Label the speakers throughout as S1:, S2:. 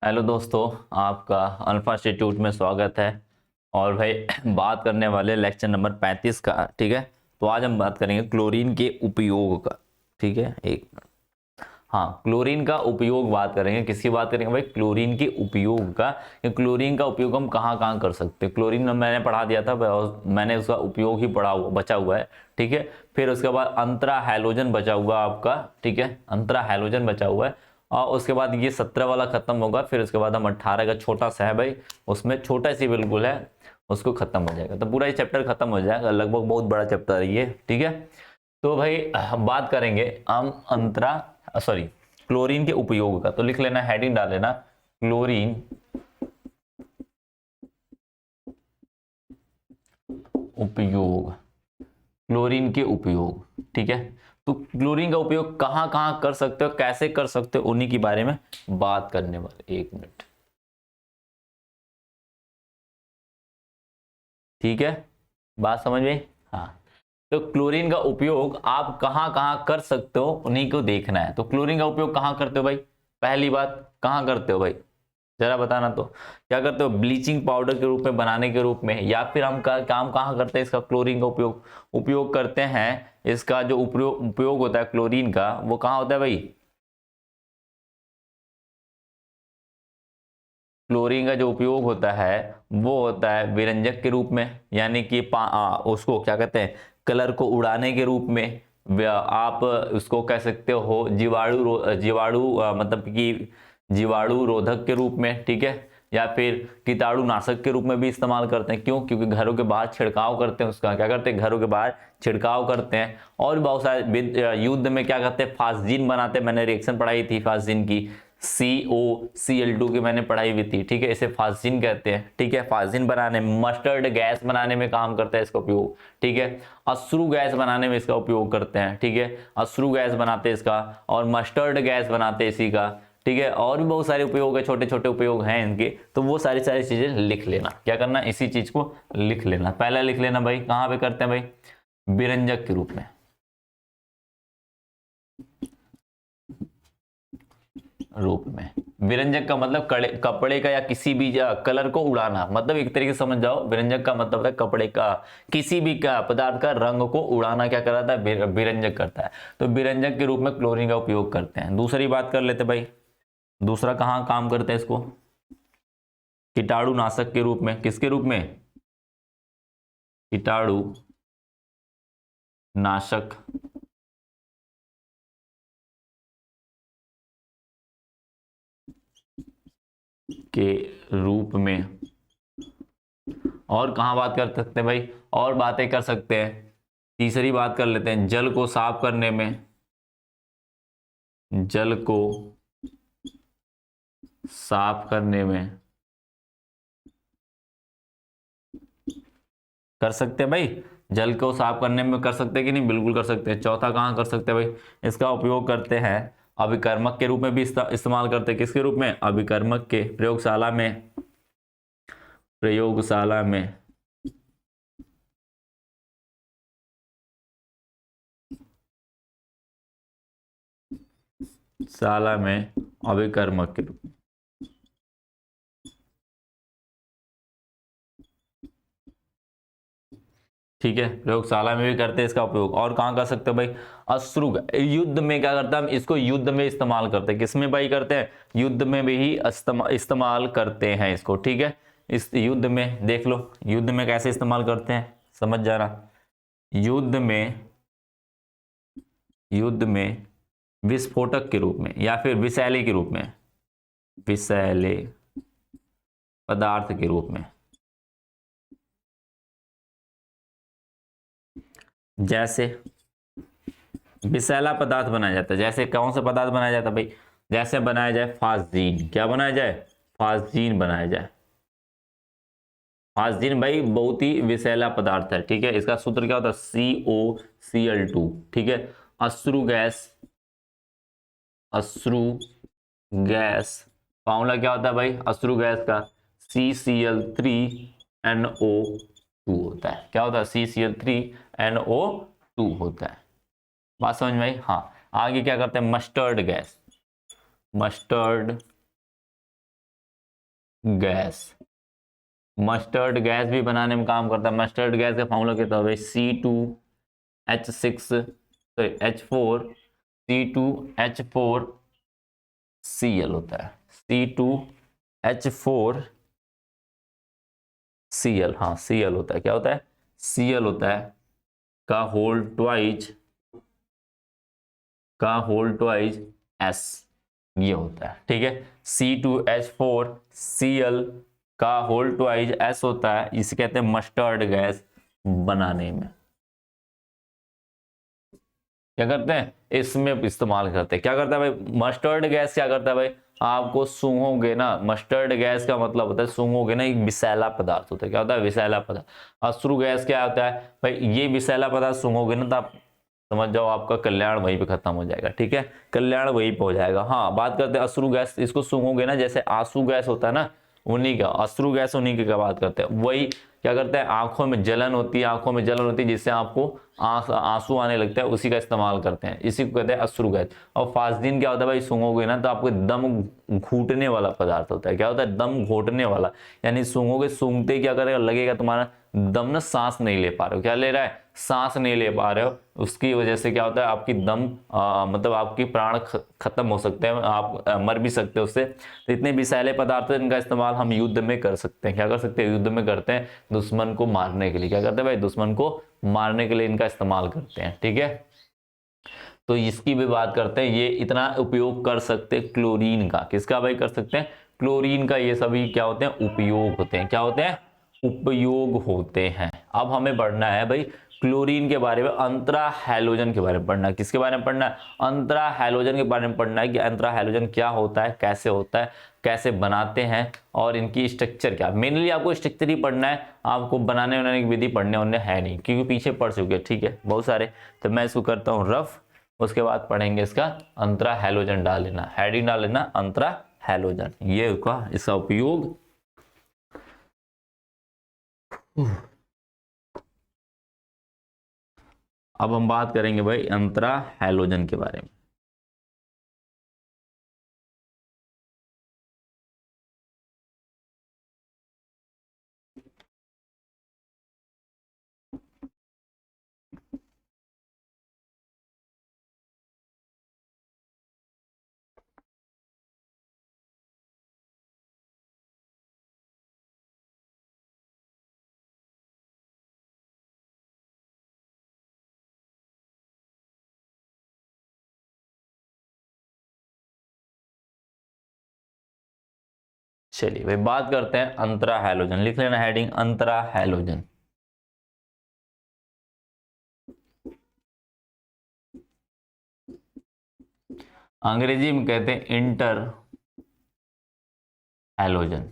S1: Hello दोस्तों, आपका alpha institute में स्वागत है। और भाई बात करने वाले लेक्चर नंबर 35 का। ठीक है, तो आज हम बात करेंगे क्लोरीन के उपयोग का। ठीक है, एक मिनट। हाँ, क्लोरीन का उपयोग बात करेंगे। किसकी बात करेंगे भाई? क्लोरीन के उपयोग का। कि क्लोरीन का उपयोग हम कहाँ कहाँ कर सकते हैं। क्लोरीन मैंने पढ़ा दिया था और मैंने उसका उपयोग ही पढ़ा हुआ बचा हुआ है। ठीक है, फिर उसके बाद अंतरा हैलोजन बचा हुआ आपका। ठीक है, अंतरा हैलोजन बचा हुआ है। और उसके बाद ये 17 वाला खत्म होगा। फिर उसके बाद हम 18 का छोटा सा है भाई, उसमें छोटा सी बिल्कुल है, उसको खत्म हो जाएगा। तो पूरा ये चैप्टर खत्म हो जाएगा, लगभग बहुत बड़ा चैप्टर है ये। ठीक है, तो भाई हम बात करेंगे हम अंतरा सॉरी क्लोरीन के उपयोग का। तो लिख लेना, हेडिंग डाल लेना, क्लोरीन उपयोग। क्लोरीन के उपयोग। ठीक है, तो क्लोरीन का उपयोग कहां कहां कर सकते हो, कैसे कर सकते हो, उन्हीं के बारे में बात करने वाले। एक मिनट। ठीक है, बात समझ में? हाँ, तो क्लोरीन का उपयोग आप कहां कहां कर सकते हो, उन्हीं को देखना है। तो क्लोरीन का उपयोग कहां करते हो भाई? पहली बात, कहां करते हो भाई, जरा बताना। तो क्या करते हो? ब्लीचिंग पाउडर के रूप में, बनाने के रूप में, या फिर हम काम कहां करते हैं इसका? क्लोरीन का उपयोग उपयोग करते हैं। इसका जो उपयोग होता है क्लोरीन का, वो कहां होता है भाई? क्लोरीन का जो उपयोग होता है वो होता है विरंजक के रूप में, यानी कि उसको क्या कहते हैं, कलर को उड़ाने के रूप में। आप उसको कह सकते हो मतलब कि जीवाणु रोधक के रूप में। ठीक है, या फिर कीटाणुनाशक के रूप में भी इस्तेमाल करते हैं। क्यों? क्योंकि घरों के बाहर छिड़काव करते हैं, उसका क्या करते हैं, घरों के बाहर छिड़काव करते हैं। और भी बहुत सारे युद्ध में क्या करते हैं, फास्जिन बनाते हैं। मैंने रिएक्शन पढ़ाई थी फास्जिन की, COCl2 की मैंने पढ़ाई हुई थी। ठीक है, इसे फास्जिन कहते हैं। ठीक है, फास्जिन बनाने में, मस्टर्ड गैस बनाने में काम करता है इसका उपयोग। ठीक है, अश्रु गैस बनाने में इसका उपयोग करते हैं। ठीक है, अश्रु गैस बनाते हैं इसका, और मस्टर्ड गैस बनाते हैं इसी का। ठीक है, और भी बहुत सारे उपयोग है, छोटे छोटे उपयोग हैं इनके। तो वो सारी सारी चीजें लिख लेना। क्या करना, इसी चीज को लिख लेना। पहला लिख लेना भाई, कहां पे करते हैं भाई? विरंजक के रूप में। रूप में विरंजक का मतलब कपड़े का या किसी भी कलर को उड़ाना, मतलब एक तरीके से समझ जाओ। विरंजक का मतलब है कपड़े का, किसी भी का पदार्थ का रंग को उड़ाना क्या कराता है? विरंजक करता है। तो विरंजक के रूप में क्लोरीन का उपयोग करते हैं। दूसरी बात कर लेते भाई, दूसरा कहाँ काम करते हैं इसको? कीटाणुनाशक के रूप में। किसके रूप में? कीटाणु नाशक के रूप में। और कहां बात कर सकते हैं भाई? और बातें कर सकते हैं। तीसरी बात कर लेते हैं, जल को साफ करने में। जल को साफ करने में कर सकते हैं भाई। जल को साफ करने में कर सकते हैं कि नहीं? बिल्कुल कर सकते हैं। चौथा कहां कर सकते हैं भाई? इसका उपयोग करते हैं अभिकर्मक के रूप में भी इस्तेमाल करते हैं। किसके रूप में? अभिकर्मक के। प्रयोगशाला में, प्रयोगशाला में शाला में अभिकर्मक के रूप में। ठीक है, प्रयोगशाला में भी करते हैं इसका उपयोग। और कहां कर सकते हैं भाई? अश्रु युद्ध में क्या करता है, हम इसको युद्ध में इस्तेमाल करते हैं। किसमें भाई करते हैं? युद्ध में भी ही इस्तेमाल करते हैं इसको। ठीक है, इस युद्ध में देख लो, युद्ध में कैसे इस्तेमाल करते हैं, समझ जाना। युद्ध में, युद्ध में विस्फोटक के रूप में, या फिर विषैले के रूप में, विषैले पदार्थ के रूप में। जैसे विषैला पदार्थ बनाया जाता है, जैसे कौन सा पदार्थ बनाया जाता है भाई? जैसे बनाया जाए फास्जीन। क्या बनाया जाए? फास्जीन बनाया जाए। फास्जीन भाई बहुत ही विषैला पदार्थ है। ठीक है, इसका सूत्र क्या होता है? COCl2। ठीक है, अश्रु गैस, अश्रु गैस फॉर्मूला क्या होता है भाई अश्रु गैस का? CCl3NO2 होता है। क्या होता है? CCl3NO2 होता है। बात समझ में आई? हाँ, आगे क्या करते हैं? Mustard gas, mustard gas. Mustard gas भी बनाने में काम करता है। मस्टर्ड गैस का फॉर्मूला क्या होता है? C2H6 सॉरी H4 होता है। C2H4Cl, हाँ Cl होता है। क्या होता है? Cl होता है का होल ट्वाइज S, ये होता है। ठीक है, C2H4Cl का होल ट्वाइज S होता है। इसे कहते हैं मस्टर्ड गैस बनाने में क्या करते हैं? इसमें इस्तेमाल करते हैं। क्या करता है भाई मस्टर्ड गैस? क्या करता है भाई? आपको सूंघोगे ना, मस्टर्ड गैस का मतलब होता है सूंघोगे ना, एक विषैला पदार्थ होता है। क्या होता है? विषैला पदार्थ। अश्रु गैस क्या होता है भाई? ये विषैला पदार्थ सूंघोगे ना तो आप समझ जाओ आपका कल्याण वहीं पे खत्म हो जाएगा। ठीक है, कल्याण वहीं पे हो जाएगा। हाँ, बात करते हैं अश्रु गैस। इसको सूंघोगे ना, जैसे आंसू गैस होता है ना, उन्हीं का अश्रु गैस, उन्हीं की बात करते हैं। वही क्या करते हैं? आंखों में जलन होती है, आंखों में जलन होती है जिससे आपको आंसू आने लगता है, उसी का इस्तेमाल करते हैं। इसी को कहते हैं अश्रु गैस। और फास्दिन क्या होता है भाई? सूंघोगे ना तो आपको दम घूटने वाला पदार्थ होता है। क्या होता है? दम घोटने वाला। यानी सूंघोगे, सूंघते क्या करेगा? लगेगा तुम्हारा दम ना, सांस नहीं ले पा रहे हो। क्या ले रहा है? सांस नहीं ले पा रहे हो। उसकी वजह से क्या होता है? आपकी दम मतलब आपकी प्राण खत्म हो सकते हैं, आप मर भी सकते हो उससे। तो इतने विषैले पदार्थ हैं, इनका इस्तेमाल हम युद्ध में कर सकते हैं। क्या कर सकते हैं? युद्ध में करते हैं, दुश्मन को मारने के लिए। क्या करते हैं भाई? दुश्मन को मारने के लिए इनका इस्तेमाल करते हैं। ठीक है, तो इसकी भी बात करते हैं। ये इतना उपयोग कर सकते हैं क्लोरीन का। किसका भाई कर सकते हैं? क्लोरीन का। ये सभी क्या होते हैं? उपयोग होते हैं। क्या होते हैं? उपयोग होते हैं। अब हमें पढ़ना है भाई क्लोरीन के बारे में, अंतरा हैलोजन के बारे में पढ़ना है। किसके बारे में पढ़ना है? अंतरा हैलोजन के बारे में पढ़ना है कि अंतरा हैलोजन क्या होता है, कैसे होता है, कैसे बनाते हैं और इनकी स्ट्रक्चर क्या। मेनली आपको स्ट्रक्चर ही पढ़ना है, आपको बनाने बनाने की विधि पढ़ने होने है नहीं, क्योंकि पीछे पढ़ चुके हैं। ठीक है, बहुत सारे। तो मैं इसको करता हूँ रफ, उसके बाद पढ़ेंगे इसका अंतरा हैलोजन। डाल लेना, हेडिंग डाल लेना अंतरा हैलोजन, ये इसका उपयोग। अब हम बात करेंगे भाई अंतरा हैलोजन के बारे में। चलिए भाई बात करते हैं अंतरा हैलोजन। लिख लेना हेडिंग अंतरा हैलोजन। अंग्रेजी में कहते हैं इंटर हैलोजन।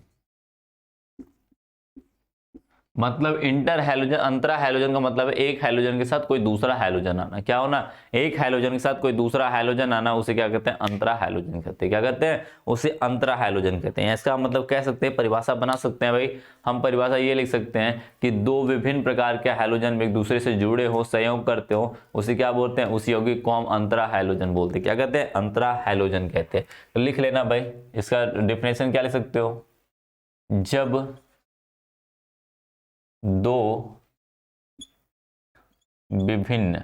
S1: मतलब इंटर हैलोजन, अंतरा हैलोजन का मतलब है एक हैलोजन के साथ कोई दूसरा हैलोजन आना। क्या होना? एक हैलोजन के साथ कोई दूसरा हैलोजन आना, उसे क्या कहते हैं? अंतरा हैलोजन कहते हैं। क्या कहते हैं? उसे अंतरा हैलोजन कहते हैं। इसका मतलब कह सकते हैं, परिभाषा बना सकते हैं भाई हम। परिभाषा ये लिख सकते हैं कि दो विभिन्न प्रकार के हैलोजन एक दूसरे से जुड़े हो, संयोग करते हो, उसे क्या बोलते हैं? उस यौगिक को हम अंतरा हैलोजन बोलते हैं। क्या कहते हैं? अंतरा हैलोजन कहते हैं। तो लिख लेना भाई, इसका डिफिनेशन क्या लिख सकते हो? जब दो विभिन्न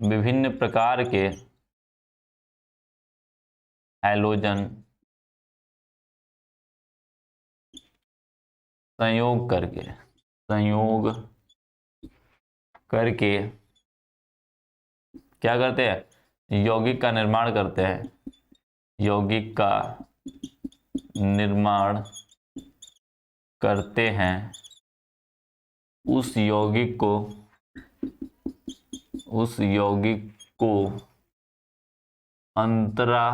S1: विभिन्न प्रकार के हैलोजन संयोग करके क्या करते हैं? यौगिक का निर्माण करते हैं। यौगिक का निर्माण करते हैं। उस यौगिक को अंतरा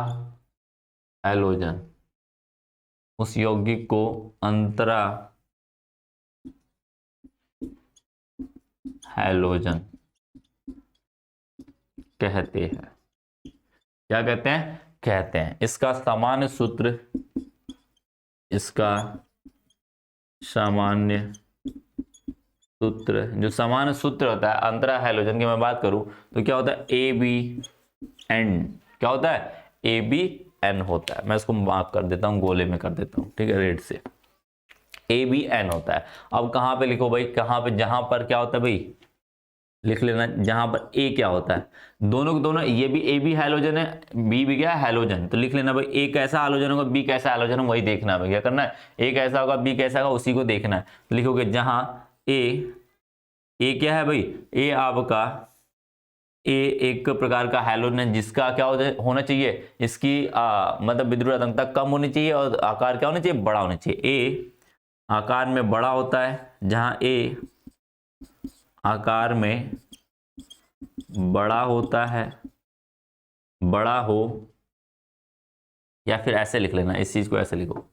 S1: हैलोजन, उस यौगिक को अंतरा हैलोजन कहते हैं। क्या कहते हैं? कहते हैं। इसका सामान्य सूत्र जो सामान्य सूत्र होता है अंतरा हैलोजन की मैं बात करूं तो क्या होता है? AB and. क्या होता है? AB एन होता है। मैं इसको मार्क कर देता हूँ, गोले में कर देता हूँ, ठीक है, रेड से। ABN होता है। अब कहाँ पे लिखो भाई, कहाँ पे, जहां पर क्या होता है भाई, लिख लेना जहां पर ए क्या होता है, दोनों के दोनों, ये भी ए भी हैलोजन है, बी भी क्या है हैलोजन, तो लिख लेना भाई ए कैसा हैलोजन होगा, बी कैसा हैलोजन होगा, वही देखना है, क्या करना है, ए कैसा होगा बी कैसा होगा उसी को देखना है। तो लिखोगे जहां ए क्या है भाई, ए आपका ए एक प्रकार का हैलोजन है जिसका क्या होना चाहिए, इसकी मतलब विद्युदात्मकता कम होनी चाहिए और आकार क्या होना चाहिए, बड़ा होना चाहिए। ए आकार में बड़ा होता है, जहां ए आकार में बड़ा होता है, बड़ा हो, या फिर ऐसे लिख लेना, इस चीज को ऐसे लिखो,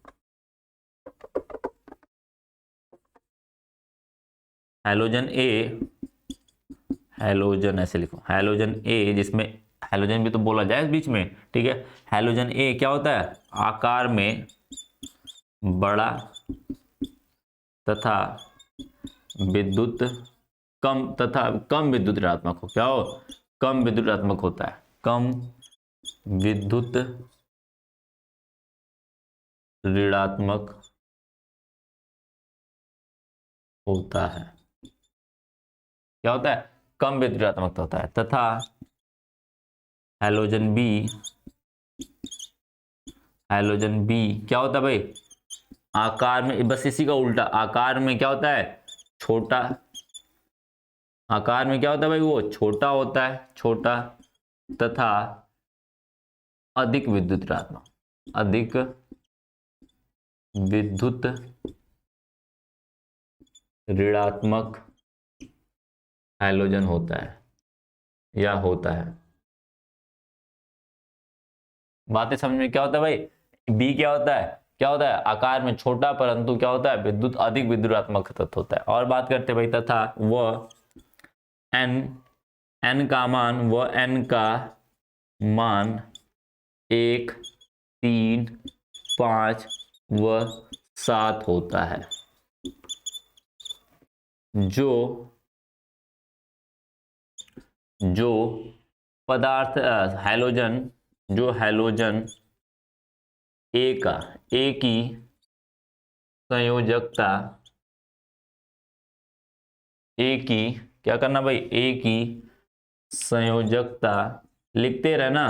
S1: हैलोजन ए, हैलोजन ऐसे लिखो, हैलोजन ए, जिसमें हैलोजन भी तो बोला जाए इस बीच में, ठीक है। हैलोजन ए क्या होता है, आकार में बड़ा तथा विद्युत कम विद्युत ऋणात्मक हो, क्या हो, कम विद्युत ऋणात्मक होता है, कम विद्युत ऋणात्मक होता है, क्या होता है, कम विद्युत ऋणात्मक होता है। तथा हैलोजन बी क्या होता है भाई, आकार में, बस इसी का उल्टा, आकार में क्या होता है, छोटा, आकार में क्या होता है भाई, वो छोटा होता है, छोटा, तथा अधिक विद्युत ऋणात्मक, अधिक विद्युत ऋणात्मक हैलोजन होता है, या होता है। बातें समझ में, क्या होता है भाई, बी क्या होता है, आकार में छोटा परंतु क्या होता है, अधिक विद्युत ऋणात्मक तत्व होता है। और बात करते हैं भाई, तथा वह एन का मान 1, 3, 5 व 7 होता है, जो पदार्थ हैलोजन ए की संयोजकता, क्या करना भाई, ए की संयोजकता, लिखते रहना,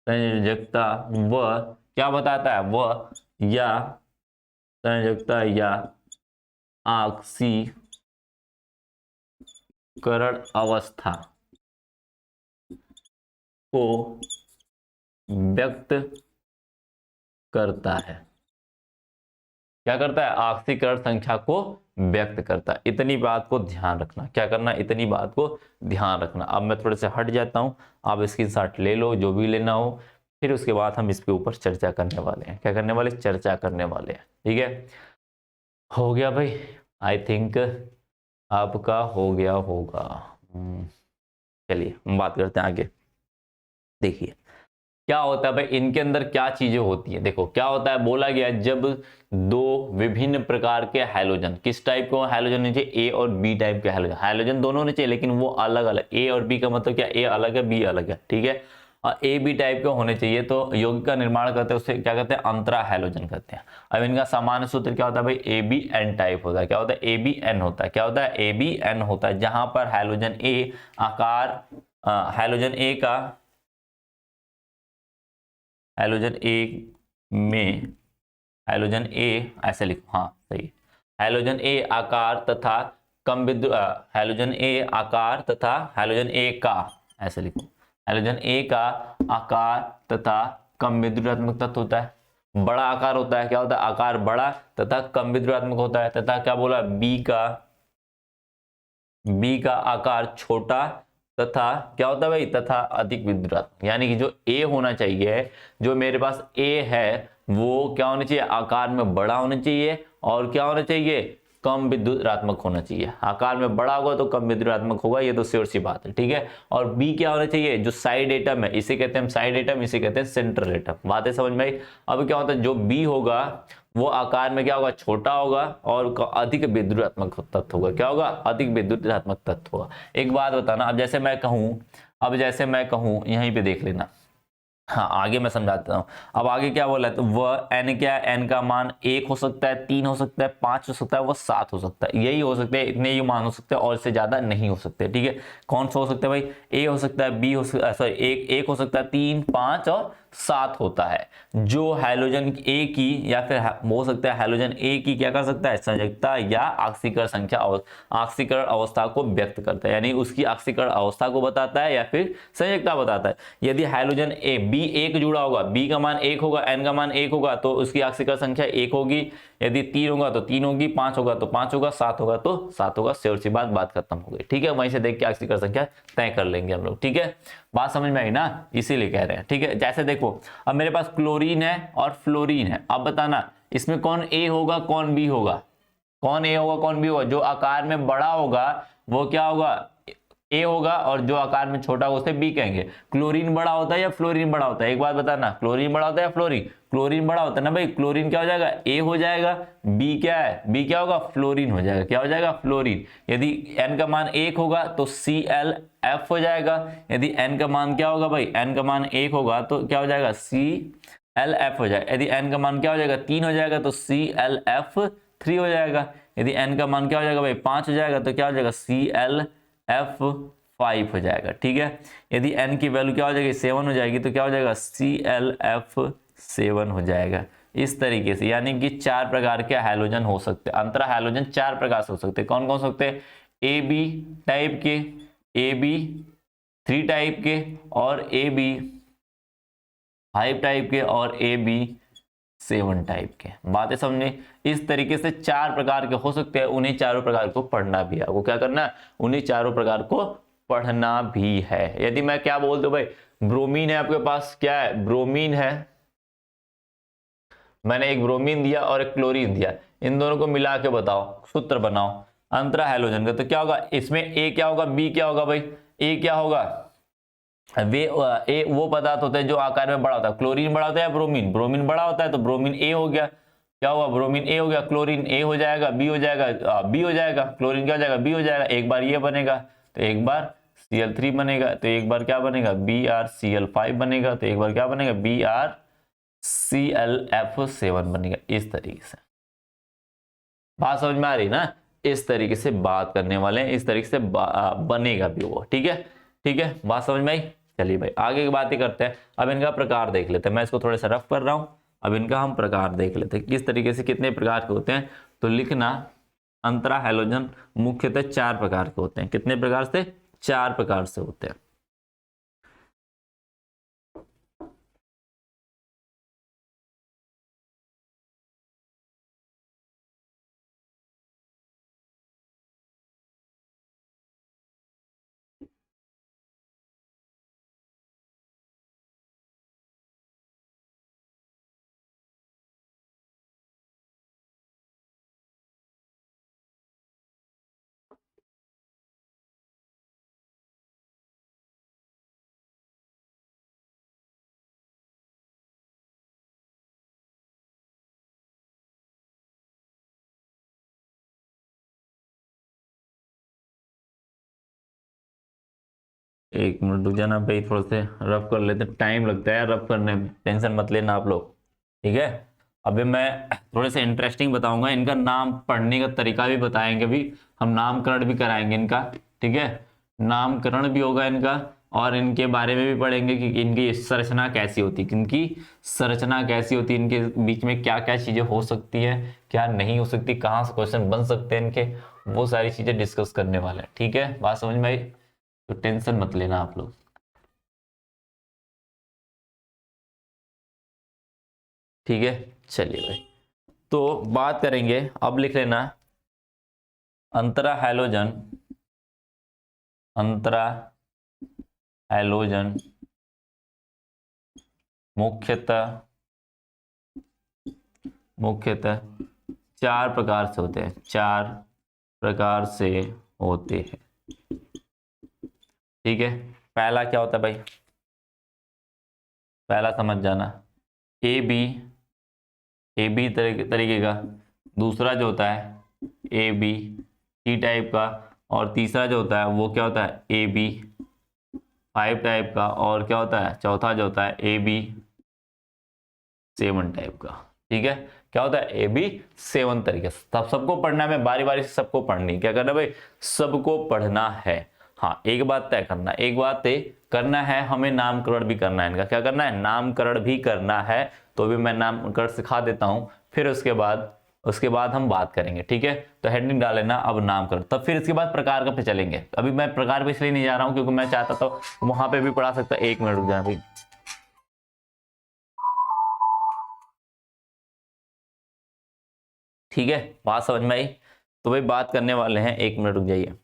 S1: संयोजकता वह क्या बताता है, वह या संयोजकता या ऑक्सीकरण अवस्था को व्यक्त करता है, क्या करता है, ऑक्सीकरण संख्या को व्यक्त करता है। इतनी बात को ध्यान रखना, क्या करना, इतनी बात को ध्यान रखना। अब मैं थोड़े से हट जाता हूं, आप स्क्रीनशॉट ले लो जो भी लेना हो, फिर उसके बाद हम इसके ऊपर चर्चा करने वाले हैं, क्या करने वाले, चर्चा करने वाले हैं, ठीक है। हो गया भाई, आई थिंक आपका हो गया होगा। चलिए हम बात करते हैं आगे। देखिए क्या होता है भाई, इनके अंदर क्या चीजें होती हैं, देखो क्या होता है, बोला गया जब दो विभिन्न प्रकार के हैलोजन, किस टाइप के हैलोजन होने चाहिए, ए और बी टाइप के हैलोजन दोनों होने चाहिए, लेकिन वो अलग अलग, ए और बी का मतलब क्या, ए अलग है बी अलग है, ठीक है, और ए बी टाइप के होने चाहिए, तो यौगिक का निर्माण करते हैं, उसे क्या कहते हैं, अंतरा हैलोजन कहते हैं। अब इनका सामान्य सूत्र क्या होता है भाई, ABN टाइप होता है, क्या होता है, ABN होता है, क्या होता है, ABN होता है, जहां पर हैलोजन ए आकार, हैलोजन ए का, हैलोजन ए ऐसे लिखो, हाँ सही, हैलोजन ए आकार तथा कम विद्युत, हैलोजन ए आकार तथा हैलोजन ए का, ऐसे लिखो, हैलोजन ए का आकार तथा कम विद्युतात्मक तत्व होता है, बड़ा आकार होता है, क्या होता है, आकार बड़ा तथा कम विद्युतात्मक होता है, तथा क्या बोला, बी का आकार छोटा तथा क्या होता है भाई, तथा अधिक विद्युतात्मक, यानी कि जो ए होना चाहिए, जो मेरे पास ए है वो क्या होना चाहिए, आकार में बड़ा होना चाहिए, और क्या होना चाहिए, कम विद्युत ऋणात्मक होना चाहिए। आकार में बड़ा होगा तो कम विद्युत ऋणात्मक होगा, ये तो श्योर सी बात है, ठीक है। और बी क्या होना चाहिए, जो साइड एटम है, इसे कहते हैं साइड एटम, इसे कहते हैं सेंट्रल एटम। बातें समझ में आई। अब क्या होता है, जो बी होगा वो आकार में क्या होगा, छोटा होगा और अधिक विद्युत ऋणात्मक तत्व होगा, क्या होगा, अधिक विद्युत ऋणात्मक तत्व होगा। एक बात बताना, अब जैसे मैं कहूं यहीं पे देख लेना, हाँ आगे मैं समझाता हूँ। अब आगे क्या बोला है, तो वह n क्या है, n का मान 1 हो सकता है, 3 हो सकता है, 5 हो सकता है, वह 7 हो सकता है, यही हो सकते हैं, इतने ही मान हो सकते हैं और इससे ज्यादा नहीं हो सकते। ठीक है, कौन सा हो सकता है भाई, a हो सकता है, b हो सकता है, सॉरी एक हो सकता है, 3, 5 और 7 होता है। जो हैलोजन a की या फिर हो सकता है हैलोजन a की क्या कर सकता है, संयोजकता या ऑक्सीकरण संख्या ऑक्सीकरण अवस्था को व्यक्त करता है, यानी उसकी ऑक्सीकरण अवस्था को बताता है या फिर संयोजकता बताता है। यदि हाइड्रोजन ए बी एक जुड़ा होगा, बी का मान 1 होगा, एन का मान 1 होगा तो उसकी ऑक्सीकरण संख्या 1 होगी। यदि 3 होगा तो 3 होगी, 5 होगा तो 5 होगा, 7 होगा तो 7 होगा। श्योर सी बात खत्म हो गई। ठीक है, वहीं से देख के ऑक्सीकरण संख्या तय कर लेंगे हम लोग। ठीक है, बात समझ में आई ना, इसीलिए कह रहे हैं। ठीक है, जैसे देखो अब मेरे पास क्लोरीन है और फ्लोरीन है, अब बताना इसमें कौन ए होगा कौन बी होगा, कौन ए होगा कौन बी होगा। जो आकार में बड़ा होगा वो क्या होगा, ए होगा, और जो आकार में छोटा होगा उसे बी कहेंगे। क्लोरीन बड़ा होता है या फ्लोरीन बड़ा होता है, एक बात बताना, क्लोरीन बड़ा होता है या फ्लोरीन, क्लोरीन बड़ा होता है ना भाई। क्लोरीन क्या हो जाएगा, ए हो जाएगा, बी क्या है, बी क्या होगा, फ्लोरीन हो जाएगा, क्या हो जाएगा, फ्लोरीन। यदि एन का मान 1 होगा तो ClF हो जाएगा। यदि एन का मान क्या होगा भाई, एन का मान 1 होगा तो क्या हो जाएगा, ClF हो जाएगा। यदि एन का मान क्या हो जाएगा, 3 हो जाएगा तो ClF3 हो जाएगा। यदि एन का मान क्या हो जाएगा भाई, 5 हो जाएगा तो क्या हो जाएगा, ClF5 हो जाएगा। ठीक है, यदि एन की वैल्यू क्या हो जाएगी, 7 हो जाएगी तो क्या हो जाएगा, ClF7 हो जाएगा। इस तरीके से, यानी कि 4 प्रकार के हैलोजन हो सकते हैं, अंतरा हैलोजन 4 प्रकार से हो सकते हैं। कौन कौन हो सकते हैं, ए बी टाइप के, ए बी 3 टाइप के, और ए बी 5 टाइप के, और ए बी 7 टाइप के। बातें समझे, इस तरीके से 4 प्रकार के हो सकते हैं। उन्हीं चारों प्रकार को पढ़ना भी है आपको, क्या करना है, उन्हीं चारों प्रकार को पढ़ना भी है। यदि मैं क्या बोल दूं भाई, ब्रोमीन है आपके पास, क्या है, ब्रोमीन है, मैंने एक ब्रोमीन दिया और एक क्लोरीन दिया, इन दोनों को मिला के बताओ, सूत्र बनाओ अंतरा हैलोजन का, तो क्या होगा, इसमें ए क्या होगा, बी क्या होगा भाई, ए क्या होगा, वे ए वो पदार्थ होते हैं जो आकार में बड़ा होता है। क्लोरीन बड़ा होता है या ब्रोमीन, ब्रोमीन बड़ा होता है तो ब्रोमीन ए हो गया, क्या हुआ, ब्रोमीन ए हो गया, क्लोरीन ए हो जाएगा, बी हो जाएगा, बी हो जाएगा, क्लोरीन क्या हो जाएगा, बी हो जाएगा। एक बार ये बनेगा तो एक बार Cl3 बनेगा, तो एक बार क्या बनेगा, BrCl5 बनेगा, तो एक बार क्या बनेगा, BrClF7 बनेगा। इस तरीके से बात समझ में आ रही ना, इस तरीके से बात करने वाले हैं, इस तरीके से बनेगा भी वो। ठीक है, ठीक है, बात समझ में आई। चलिए भाई आगे की बात ही करते हैं। अब इनका प्रकार देख लेते हैं, मैं इसको थोड़ा सा रफ कर रहा हूं। अब इनका हम प्रकार देख लेते हैं किस तरीके से, कितने प्रकार के होते हैं। तो लिखना, अंतरा हैलोजन मुख्यतः 4 प्रकार के होते हैं। कितने प्रकार से, 4 प्रकार से होते हैं। एक मिनट रुक जाना भाई, थोड़ा से रफ कर लेते, टाइम लगता है रफ करने में, टेंशन मत लेना आप लोग। ठीक है, अभी मैं थोड़े से इंटरेस्टिंग बताऊंगा, इनका नाम पढ़ने का तरीका भी बताएंगे, भी हम नामकरण भी कराएंगे इनका। ठीक है, नामकरण भी होगा इनका, और इनके बारे में भी पढ़ेंगे कि इनकी संरचना कैसी होती है, इनकी संरचना कैसी होती है, इनके बीच में क्या क्या चीजें हो सकती है, क्या नहीं हो सकती, कहाँ से क्वेश्चन बन सकते हैं इनके, वो सारी चीजें डिस्कस करने वाले हैं। ठीक है, बात समझ में आई, तो टेंशन मत लेना आप लोग। ठीक है, चलिए भाई, तो बात करेंगे, अब लिख लेना, अंतरा हैलोजन, अंतरा हैलोजन मुख्यतः मुख्यतः 4 प्रकार से होते हैं, 4 प्रकार से होते हैं। ठीक है, पहला क्या होता है भाई, पहला समझ जाना, ए बी तरीके का, दूसरा जो होता है ए बी सी टाइप का, और तीसरा जो होता है वो क्या होता है, ए बी 5 टाइप का, और क्या होता है चौथा जो होता है AB 7 टाइप का। ठीक है, क्या होता है AB 7 तरीके से। तब सबको पढ़ना है, मैं बारी बारी से सबको पढ़नी, क्या करना है भाई, सबको पढ़ना है। हाँ, एक बात तय करना, एक बात तय करना है, हमें नामकरण भी करना है इनका। क्या करना है, नामकरण भी करना है। तो भी मैं नामकरण सिखा देता हूं, फिर उसके बाद हम बात करेंगे। ठीक है, तो हेडिंग डाल लेना अब नामकरण, तब फिर इसके बाद प्रकार का पे चलेंगे। अभी मैं प्रकार पे इसलिए नहीं जा रहा हूं क्योंकि मैं चाहता था वहां पे भी पढ़ा सकता। 1 मिनट रुक जाना भाई। ठीक है, बात समझ में आई? तो भाई बात करने वाले हैं, 1 मिनट रुक जाइए।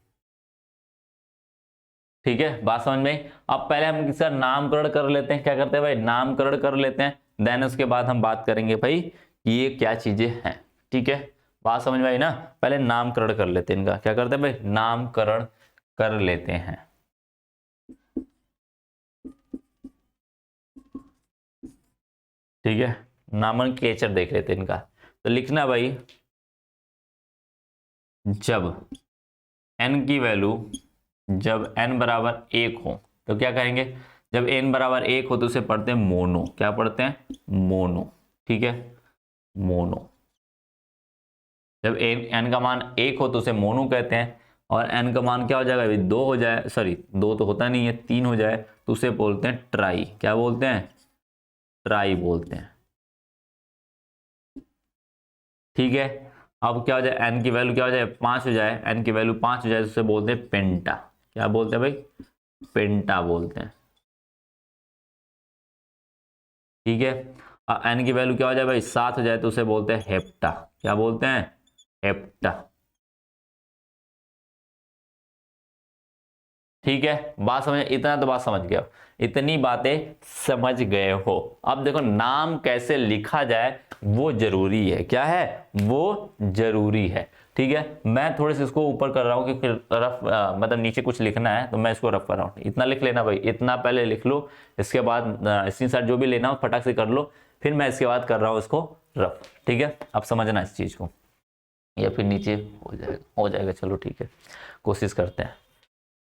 S1: ठीक है, बात समझ में आई? अब पहले हम इसका नामकरण कर लेते हैं। क्या करते हैं भाई, नामकरण कर लेते हैं, देन उसके बाद हम बात करेंगे भाई कि ये क्या चीजें हैं। ठीक है, बात समझ में आई ना? पहले नामकरण कर लेते हैं इनका। क्या करते हैं भाई, नामकरण कर लेते हैं। ठीक है, नामनक्लेचर देख लेते हैं इनका। तो लिखना भाई, जब n की वैल्यू, जब n बराबर 1 हो तो क्या करेंगे, जब n बराबर 1 हो तो उसे पढ़ते हैं मोनो। क्या पढ़ते हैं, मोनो। ठीक है, मोनो। जब n का मान 1 हो तो उसे मोनो कहते हैं, और n का मान क्या हो जाएगा, 2 हो जाए, सॉरी 2 तो होता नहीं है, 3 हो जाए तो उसे बोलते हैं ट्राई। क्या बोलते हैं, ट्राई बोलते हैं। ठीक है, अब क्या हो जाए, n की वैल्यू क्या हो जाए, 5 हो जाए, n की वैल्यू 5 हो जाए तो उसे बोलते हैं पेंटा। क्या बोलते हैं भाई, पेंटा बोलते हैं। ठीक है, n की वैल्यू क्या हो जाए भाई, 7 हो जाए तो उसे बोलते हैं हेप्टा। क्या बोलते हैं, हेप्टा। ठीक है, बात समझ, इतना तो बात समझ गए हो, इतनी बातें समझ गए हो। अब देखो नाम कैसे लिखा जाए वो जरूरी है। क्या है, वो जरूरी है। ठीक है, मैं थोड़े से इसको ऊपर कर रहा हूं क्योंकि रफ मतलब नीचे कुछ लिखना है तो मैं इसको रफ कर रहा हूं। इतना लिख लेना भाई, इतना पहले लिख लो, इसके बाद स्क्रीनशॉट जो भी लेना हो फटाक से कर लो, फिर मैं इसके बाद कर रहा हूं इसको रफ। ठीक है, अब समझना इस चीज को, या फिर नीचे हो जाएगा चलो ठीक है, कोशिश करते हैं।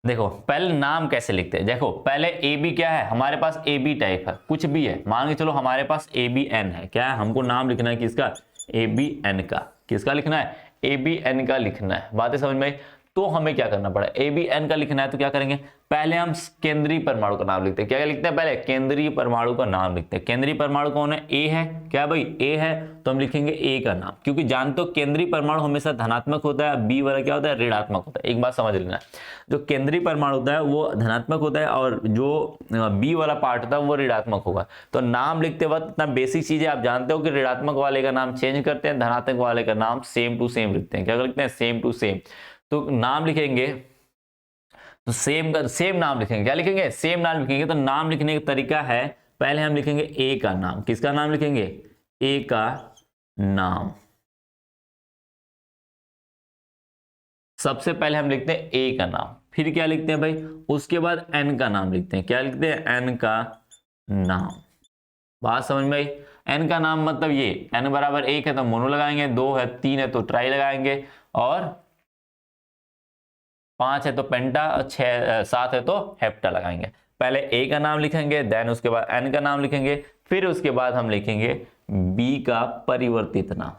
S1: देखो पहले नाम कैसे लिखते हैं, देखो पहले ए बी क्या है, हमारे पास ए बी टाइप है, कुछ भी है, मान के चलो हमारे पास ए बी एन है। क्या है, हमको नाम लिखना है किसका, ए बी एन का। किसका लिखना है, ए बी एन का लिखना है। बातें समझ में आई? तो हमें क्या करना पड़ा, ए बी एन का लिखना है तो क्या करेंगे, पहले हम केंद्रीय परमाणु का नाम लिखते हैं। क्या लिखते हैं, पहले केंद्रीय परमाणु का नाम लिखते हैं। केंद्रीय परमाणु कौन है, ए है। क्या भाई, ए है, तो हम लिखेंगे ए का नाम, क्योंकि जानते हो केंद्रीय परमाणु हमेशा धनात्मक होता है, बी वाला क्या होता है, ऋणात्मक होता है। एक बात समझ लेना, जो केंद्रीय परमाणु होता है वो धनात्मक होता है, और जो बी वाला पार्ट होता है वो ऋणात्मक होगा। तो नाम लिखते वक्त इतना बेसिक चीज है, आप जानते हो कि ऋणात्मक वाले का नाम चेंज करते हैं, धनात्मक वाले का नाम सेम टू सेम लिखते हैं। क्या लिखते हैं, सेम टू सेम। तो नाम लिखेंगे तो सेम नाम लिखेंगे। क्या लिखेंगे, सेम नाम लिखेंगे। तो नाम लिखने का तरीका है, पहले हम लिखेंगे ए का नाम। किसका नाम लिखेंगे, ए का नाम। सबसे पहले हम लिखते हैं ए का नाम, फिर क्या लिखते हैं भाई, उसके बाद एन का नाम लिखते हैं। क्या लिखते हैं, एन का नाम। बात समझ में आई? एन का नाम मतलब ये, एन बराबर 1 है तो मोनो लगाएंगे, 2 है 3 है तो ट्राई लगाएंगे, और 5 है तो पेंटा, और 7 है तो हेप्टा लगाएंगे। पहले ए का नाम लिखेंगे, देन उसके बाद एन का नाम लिखेंगे, फिर उसके बाद हम लिखेंगे बी का परिवर्तित नाम।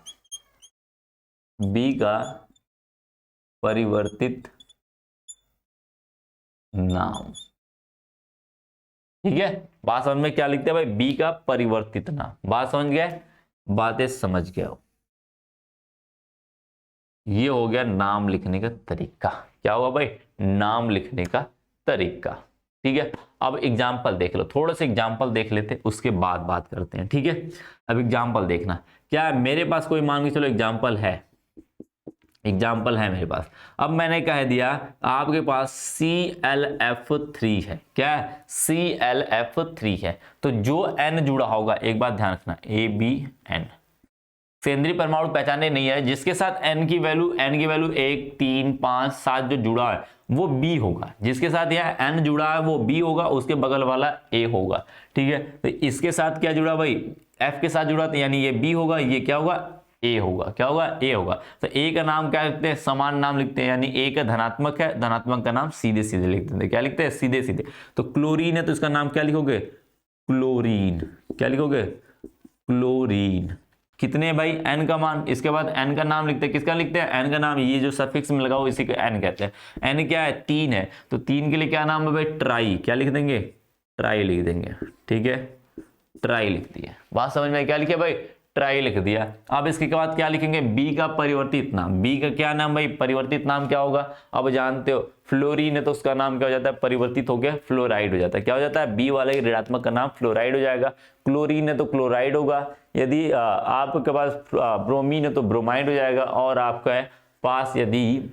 S1: बी का परिवर्तित नाम। ठीक है, बात समझ में, क्या लिखते हैं भाई, बी का परिवर्तित नाम। बात समझ गए, बातें समझ गए हो? ये हो गया नाम लिखने का तरीका। क्या होगा भाई, नाम लिखने का तरीका। ठीक है, अब एग्जाम्पल देख लो, थोड़ा सा एग्जाम्पल देख लेते उसके बाद बात करते हैं। ठीक है, अब एग्जाम्पल देखना, क्या है मेरे पास कोई, मान के चलो एग्जाम्पल है, एग्जाम्पल है मेरे पास। अब मैंने कह दिया आपके पास ClF3 है। क्या है, ClF3 है, तो जो N जुड़ा होगा, एक बात ध्यान रखना, ABN केंद्रीय परमाणु पहचाने नहीं है, जिसके साथ n की वैल्यू 1 3 5 7 जो जुड़ा है वो B होगा। जिसके साथ यह n जुड़ा है वो B होगा, उसके बगल वाला A होगा। ठीक है, तो इसके साथ क्या जुड़ा भाई, F के साथ जुड़ा, तो यानी ये B होगा, ये क्या होगा, ए होगा। क्या होगा? ए होगा। तो ए का नाम क्या लिखते हैं? समान नाम लिखते हैं, यानी ए का धनात्मक है, धनात्मक का नाम सीधे सीधे लिख देते हैं। क्या लिखते हैं? सीधे सीधे। तो क्लोरीन है तो इसका नाम क्या लिखोगे? क्लोरीन। क्या लिखोगे? क्लोरीन। कितने भाई? एन का मान। इसके बाद एन का नाम लिखते हैं। किसका लिखते हैं? एन का नाम। ये जो सफिक्स में लगा हो इसी को एन कहते हैं। एन क्या है? 3 है, तो 3 के लिए क्या नाम है भाई? ट्राई। क्या लिख देंगे? ट्राई लिख देंगे। ठीक है, ट्राई लिख दिया। बात समझ में? क्या लिखे भाई? ट्राई लिख दिया। अब इसके बाद क्या लिखेंगे? बी का परिवर्तित नाम। बी का क्या नाम भाई? परिवर्तित नाम क्या होगा? अब जानते हो, फ्लोरीन है तो उसका नाम क्या हो जाता है? परिवर्तित होकर फ्लोराइड हो जाता है। क्या हो जाता है? बी वाले ऋणात्मक का नाम फ्लोराइड हो जाएगा। क्लोरीन है तो क्लोराइड होगा। यदि आपके पास ब्रोमीन है तो ब्रोमाइड हो जाएगा। और आपका पास यदि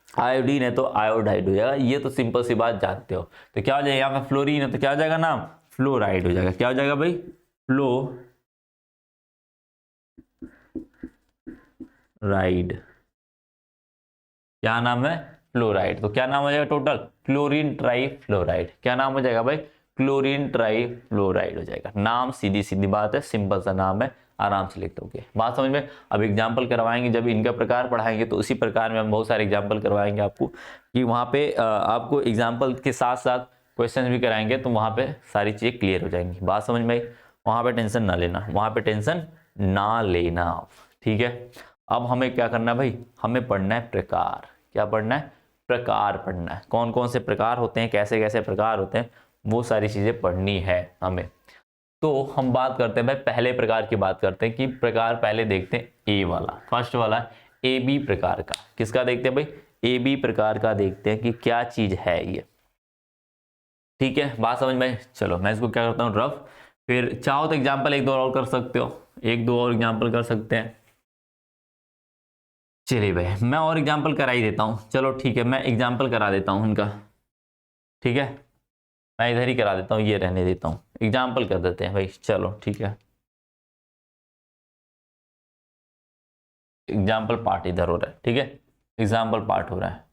S1: आयोडीन है तो आयोडाइड हो जाएगा। ये तो सिंपल सी बात जानते हो। तो क्या हो जाएगा? यहाँ पे फ्लोरीन है तो क्या हो जाएगा नाम? फ्लोराइड हो जाएगा। क्या हो जाएगा भाई? फ्लोराइड। क्या नाम है? फ्लोराइड। तो क्या नाम हो जाएगा टोटल? Chlorine try fluoride. क्या नाम हो जाएगा भाई? क्लोरीन ट्राई फ्लोराइड हो जाएगा। नाम सीधी सीधी बात है, सिंपल सा नाम है, आराम से लिख दोगे। बात समझ में? अब एग्जाम्पल करवाएंगे, जब इनका प्रकार पढ़ाएंगे तो उसी प्रकार में हम बहुत सारे एग्जाम्पल करवाएंगे आपको, कि वहाँ पे आपको एग्जाम्पल के साथ साथ क्वेश्चन भी कराएंगे, तो वहाँ पे सारी चीज़ें क्लियर हो जाएंगी। बात समझ में आई? वहाँ पे टेंशन ना लेना, वहाँ पे टेंशन ना लेना। ठीक है, अब हमें क्या करना है भाई? हमें पढ़ना है प्रकार। क्या पढ़ना है? प्रकार पढ़ना है। कौन कौन से प्रकार होते हैं, कैसे कैसे प्रकार होते हैं, वो सारी चीज़ें पढ़नी है हमें। तो हम बात करते हैं भाई, पहले प्रकार की बात करते हैं कि प्रकार पहले देखते हैं ए वाला, फर्स्ट वाला ए बी प्रकार का। किसका देखते हैं भाई? ए बी प्रकार का देखते हैं कि क्या चीज है ये। ठीक है, बात समझ में? चलो मैं इसको क्या करता हूँ रफ, फिर चाहो तो एग्जाम्पल एक दो और कर सकते हो, एक दो और एग्जाम्पल कर सकते हैं। चलिए भाई मैं और एग्जाम्पल करा ही देता हूँ। चलो ठीक है, मैं एग्जाम्पल करा देता हूँ उनका। ठीक है, मैं इधर ही करा देता हूँ, ये रहने देता हूँ, एग्जाम्पल कर देते हैं भाई। चलो ठीक है, एग्जाम्पल पार्ट इधर हो रहा है। ठीक है, एग्जाम्पल पार्ट हो रहा है।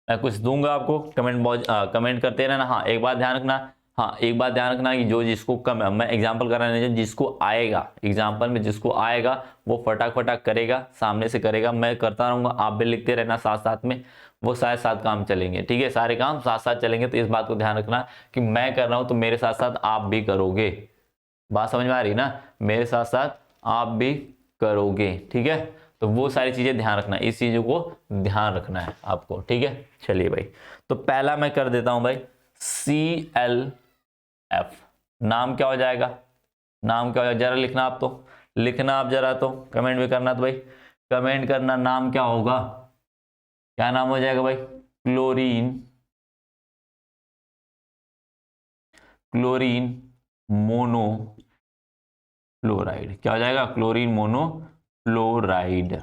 S1: मैं कुछ दूंगा आपको, कमेंट करते रहना। हाँ एक बात ध्यान रखना, हाँ एक बात ध्यान रखना कि जो जिसको कम, मैं एग्जाम्पल कराने जिसको आएगा, एग्जाम्पल में जिसको आएगा वो फटाक फटाक करेगा, सामने से करेगा, मैं करता रहूंगा, आप भी लिखते रहना साथ साथ में, वो साथ साथ काम चलेंगे। ठीक है, सारे काम साथ साथ चलेंगे। तो इस बात को ध्यान रखना कि मैं कर रहा हूं तो मेरे साथ साथ आप भी करोगे। बात समझ में आ रही ना? मेरे साथ साथ आप भी करोगे। ठीक है, तो वो सारी चीजें ध्यान रखना, इस चीजों को ध्यान रखना है आपको। ठीक है, चलिए भाई, तो पहला मैं कर देता हूं भाई ClF। नाम क्या हो जाएगा? नाम क्या हो जाएगा? जरा लिखना आप, तो लिखना आप जरा, तो कमेंट भी करना। तो भाई कमेंट करना, नाम क्या होगा? क्या नाम हो जाएगा भाई? Chlorine, chlorine mono fluoride. क्या हो जाएगा? Chlorine mono fluoride.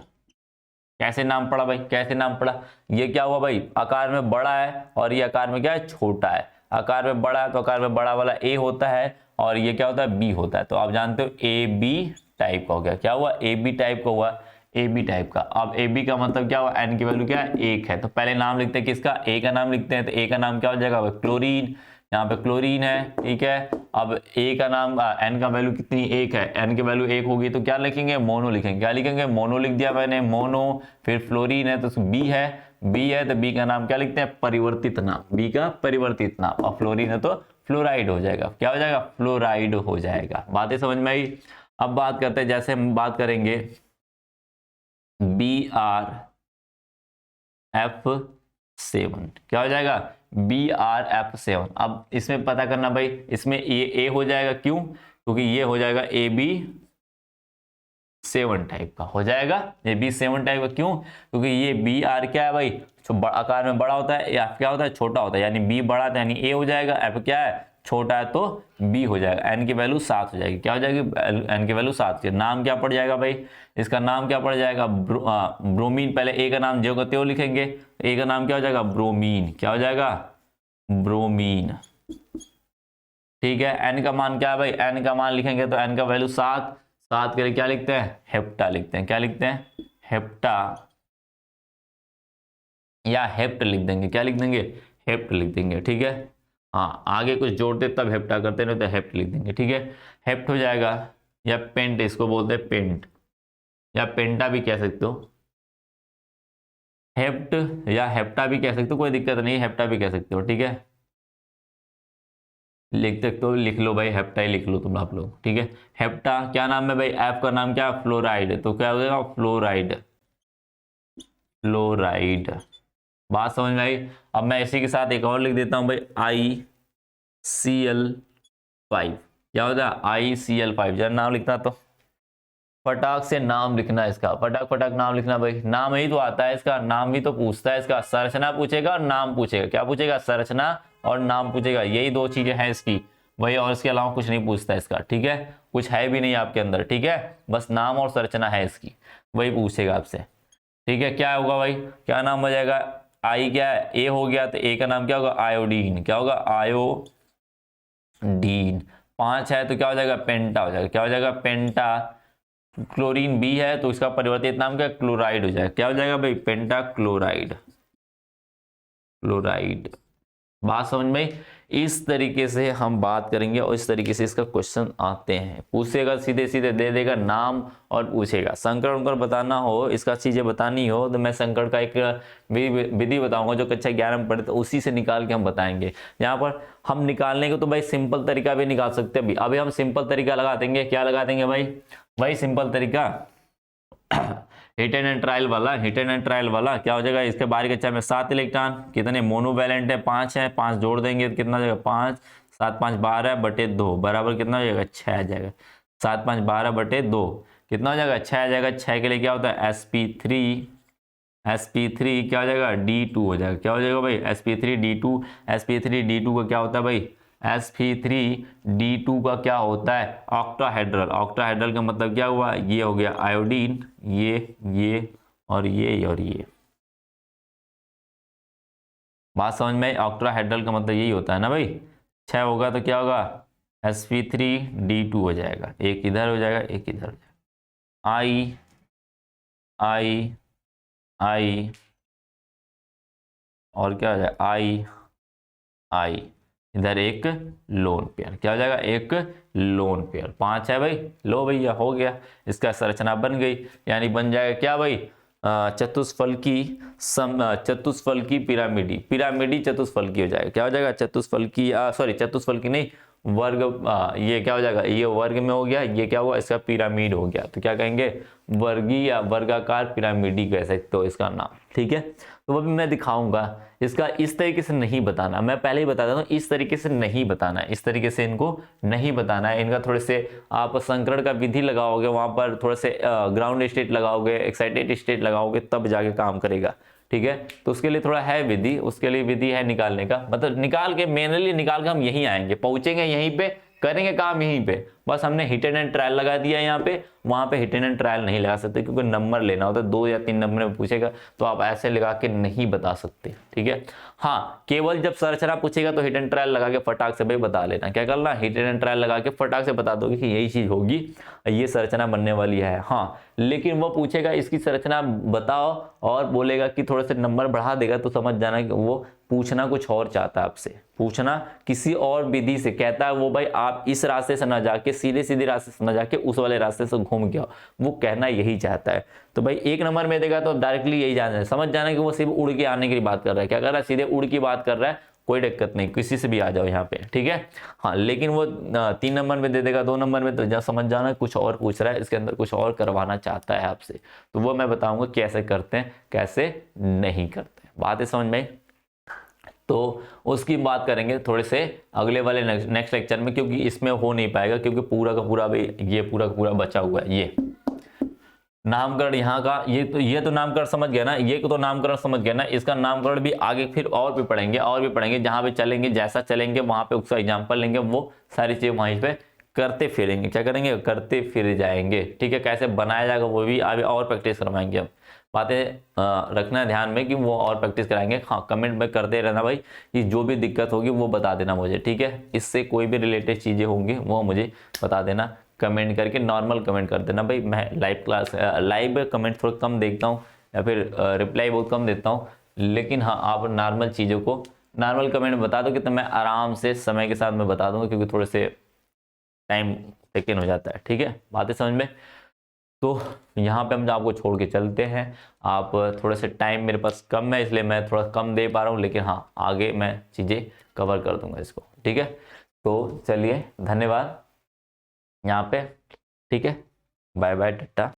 S1: कैसे नाम पड़ा भाई? कैसे नाम पड़ा? ये क्या हुआ भाई? आकार में बड़ा है और ये आकार में क्या है? छोटा है। आकार में बड़ा है तो आकार में बड़ा वाला ए होता है, और ये क्या होता है? बी होता है। तो आप जानते हो ए बी टाइप का हो गया। क्या हुआ? ए बी टाइप का हुआ, ए बी टाइप का। अब ए बी का मतलब क्या हुआ? एन की वैल्यू क्या है? 1 है। तो पहले नाम लिखते हैं किसका? ए का नाम लिखते हैं। तो ए का नाम क्या हो जाएगा? क्लोरीन। यहाँ पे क्लोरीन है। ठीक है, अब ए का नाम, एन का वैल्यू कितनी? 1 है। एन की वैल्यू 1 होगी तो क्या लिखेंगे? मोनो लिखेंगे। क्या लिखेंगे? मोनो लिख दिया मैंने, मोनो। फिर फ्लोरीन है तो बी है, बी है तो बी का नाम क्या लिखते हैं? परिवर्तित नाम, बी का परिवर्तित नाम। और फ्लोरीन है तो फ्लोराइड हो जाएगा। क्या हो जाएगा? फ्लोराइड हो जाएगा। बातें समझ में आई? अब बात करते हैं, जैसे हम बात करेंगे BrF7। क्या हो जाएगा? BrF7। अब इसमें पता करना भाई, इसमें ए हो जाएगा। क्यों? क्योंकि ये हो जाएगा AB7 टाइप का हो जाएगा। ये B7 टाइप का क्यों? क्योंकि ये BR क्या है भाई? आकार में बड़ा होता है, या क्या होता है? छोटा होता है। यानी B बड़ा है यानी A हो जाएगा, F क्या है? छोटा है तो B हो जाएगा। N की वैल्यू 7 हो जाएगी। क्या हो जाएगी? N की वैल्यू 7। नाम क्या पड़ जाएगा भाई? इसका नाम क्या पड़ जाएगा? ब्रोमीन। पहले ए का नाम जो का त्यों लिखेंगे। ए का नाम क्या हो जाएगा? ब्रोमीन। क्या हो जाएगा? ब्रोमीन। ठीक है, एन का मान क्या है भाई? एन का मान लिखेंगे तो एन का वैल्यू 7। 7 के लिए क्या लिखते हैं? हेप्टा लिखते हैं। क्या लिखते हैं? हेप्टा, या हेप्ट लिख देंगे। क्या लिख देंगे? हेप्ट लिख देंगे। ठीक है, हाँ आगे कुछ जोड़ते तब हेप्टा करते, नहीं तो हेप्ट लिख देंगे। ठीक है, हेप्ट हो जाएगा, या पेंट इसको बोलते हैं, पेंट। या पेंटा भी कह सकते हो, हेप्ट या हेप्टा भी कह सकते हो, कोई दिक्कत नहीं, हेप्टा भी कह सकते हो, ठीक है। लिख सकते हो, लिख लो भाई, हेप्टा ही लिख लो तुम आप लोग, ठीक है। हेप्टा क्या नाम है भाई, एफ का नाम क्या, फ्लोराइड, तो क्या हो जाएगा फ्लोराइड, फ्लोराइड। बात समझ में आई। अब मैं इसी के साथ एक और लिख देता हूं भाई, ICl5, क्या होता है ICl5, जरा नाम लिखना तो फटाक से नाम लिखना इसका, फटाक फटाक नाम लिखना भाई, नाम ही तो आता है इसका, नाम ही तो पूछता है इसका, संरचना पूछेगा और नाम पूछेगा, क्या पूछेगा, संरचना और नाम पूछेगा, यही दो चीजें हैं इसकी वही, और इसके अलावा कुछ नहीं पूछता इसका, ठीक है। कुछ है भी नहीं आपके अंदर, ठीक है, बस नाम और संरचना है इसकी, वही पूछेगा आपसे, ठीक है। क्या होगा भाई, क्या नाम हो जाएगा, आई क्या है, ए हो गया, तो ए का नाम क्या होगा, आयोडीन, क्या होगा, आयोडीन। 5 है तो क्या हो जाएगा, पेंटा हो जाएगा, क्या हो जाएगा, पेंटा। क्लोरीन बी है तो इसका परिवर्तित नाम क्या, क्लोराइड हो जाएगा, क्या हो जाएगा भाई, पेंटा क्लोराइड, क्लोराइड। बात समझ में। इस तरीके से हम बात करेंगे और इस तरीके से इसका क्वेश्चन आते हैं, पूछेगा सीधे सीधे दे देगा नाम और पूछेगा। संकरण पर बताना हो, इसका चीजें बतानी हो तो मैं संकरण का एक विधि बताऊंगा जो कक्षा 11 में पढ़े, तो उसी से निकाल के हम बताएंगे। यहाँ पर हम निकालने को तो भाई सिंपल तरीका भी निकाल सकते हैं, अभी हम सिंपल तरीका लगा देंगे, क्या लगा देंगे भाई सिंपल तरीका हिट एंड ट्रायल वाला, हिट एंड ट्रायल वाला। क्या हो जाएगा, इसके बाहरी कक्षा में 7 इलेक्ट्रॉन, कितने मोनोवैलेंट है, 5 है, 5 जोड़ देंगे तो कितना हो जाएगा, 5 7 5 12/2 बराबर कितना हो जाएगा, 6 आ जाएगा। 7 5 12/2 कितना हो जाएगा, 6 आ जाएगा। 6 के लिए क्या होता है, sp3 क्या हो जाएगा, D2 हो जाएगा, क्या हो जाएगा भाई, sp3 D2। sp3 D2 का क्या होता है भाई, sp3 D2 का क्या होता है, ऑक्टाहेड्रल। ऑक्टाहेड्रल का मतलब क्या हुआ, ये हो गया आयोडीन, ये और ये। बात समझ में, ऑक्टाहेड्रल का मतलब यही होता है ना भाई। 6 होगा तो क्या होगा, sp3D2 हो जाएगा, एक इधर हो जाएगा एक इधर हो जाएगा। आई और क्या हो जाएगा, आई इधर एक लोन पेयर, क्या हो जाएगा, एक लोन पेयर। 5 है भाई, लो भैया हो गया, इसका संरचना बन गई, यानी बन जाएगा क्या भाई, चतुष्फलकी पिरामिडी चतुष्फलकी हो जाएगा, क्या हो जाएगा, चतुष्फलकी चतुष्फलकी नहीं, वर्ग ये क्या हो जाएगा, ये वर्ग में हो गया, ये क्या हुआ, इसका पिरामिड हो गया, तो क्या कहेंगे, वर्गीय या वर्गाकार पिरामिडी कह सकते हो इसका नाम, ठीक है। तो वो भी मैं दिखाऊंगा, इसका इस तरीके से नहीं बताना, मैं पहले ही बता देता हूं, इस तरीके से नहीं बताना है, इस तरीके से इनको नहीं बताना है। इनका थोड़े से आप संकरण का विधि लगाओगे, वहां पर थोड़े से ग्राउंड स्टेट लगाओगे, एक्साइटेड स्टेट लगाओगे, तब जाके काम करेगा, ठीक है। तो उसके लिए थोड़ा है विधि, उसके लिए विधि है निकालने का, मतलब निकाल के मेनली निकाल के हम यहीं आएंगे, पहुंचेंगे यहीं पे, करेंगे काम यहीं पे। बस हमने हिट एंड ट्रायल लगा दिया यहाँ पे, वहां पे हिट एंड ट्रायल नहीं लगा सकते क्योंकि नंबर लेना होता है, 2 या 3 नंबर में पूछेगा, तो आप ऐसे लगा के नहीं बता सकते, ठीक है। हाँ, केवल जब संरचना पूछेगा तो हिट एंड ट्रायल लगा के फटाक से भाई बता लेना, क्या करना, हिट एंड ट्रायल लगा के फटाक से बता दोगे कि यही चीज होगी, ये संरचना बनने वाली है। हाँ, लेकिन वो पूछेगा इसकी संरचना बताओ और बोलेगा कि थोड़े से नंबर बढ़ा देगा, तो समझ जाना कि वो पूछना कुछ और चाहता है आपसे, पूछना किसी और विधि से, कहता है वो भाई आप इस रास्ते से ना जाके सीधे सीधे रास्ते से ना जाके उस वाले रास्ते से घूम के आओ, वो कहना यही चाहता है। तो भाई 1 नंबर में देगा तो डायरेक्टली यही जाना है, समझ जाना कि वो सिर्फ उड़ के आने की बात कर रहा है, क्या कर रहा है, सीधे उड़ की बात कर रहा है, कोई दिक्कत नहीं, किसी से भी आ जाओ यहाँ पे, ठीक है। हाँ, लेकिन वो 3 नंबर में दे देगा, 2 नंबर में, तो जब समझ जाना कुछ और पूछ रहा है, इसके अंदर कुछ और करवाना चाहता है आपसे, तो वो मैं बताऊंगा कैसे करते हैं कैसे नहीं करते, बात है समझ में। तो उसकी बात करेंगे थोड़े से अगले वाले नेक्स्ट लेक्चर में, क्योंकि इसमें हो नहीं पाएगा, क्योंकि पूरा का पूरा भी ये पूरा का पूरा बचा हुआ है। ये नामकरण यहाँ का, ये तो नामकरण समझ गया ना, ये तो नामकरण समझ गया ना, इसका नामकरण भी आगे फिर और भी पढ़ेंगे, जहां पे चलेंगे, जैसा चलेंगे वहां पे उसका एग्जाम्पल लेंगे, वो सारी चीजें वहीं पे करते फिरेंगे, क्या करेंगे, करते फिर जाएंगे, ठीक है। कैसे बनाया जाएगा वो भी अभी और प्रैक्टिस करवाएंगे हम, बातें रखना ध्यान में कि वो और प्रैक्टिस कराएंगे। हाँ, कमेंट में करते रहना भाई, कि जो भी दिक्कत होगी वो बता देना मुझे, ठीक है। इससे कोई भी रिलेटेड चीज़ें होंगी वो मुझे बता देना, कमेंट करके नॉर्मल कमेंट कर देना भाई। मैं लाइव कमेंट थोड़ा कम देखता हूँ, या फिर रिप्लाई बहुत कम देता हूँ, लेकिन हाँ आप नॉर्मल चीज़ों को नॉर्मल कमेंट में बता दो कि तो मैं आराम से समय के साथ मैं बता दूंगा, क्योंकि थोड़े से टाइम टेकन हो जाता है, ठीक है। बातें समझ में। तो यहाँ पे हम आपको छोड़ के चलते हैं। आप थोड़े से टाइम मेरे पास कम है, इसलिए मैं थोड़ा कम दे पा रहा हूँ, लेकिन हाँ आगे मैं चीज़ें कवर कर दूंगा इसको। ठीक है, तो चलिए धन्यवाद यहाँ पे। ठीक है, बाय बाय टाटा।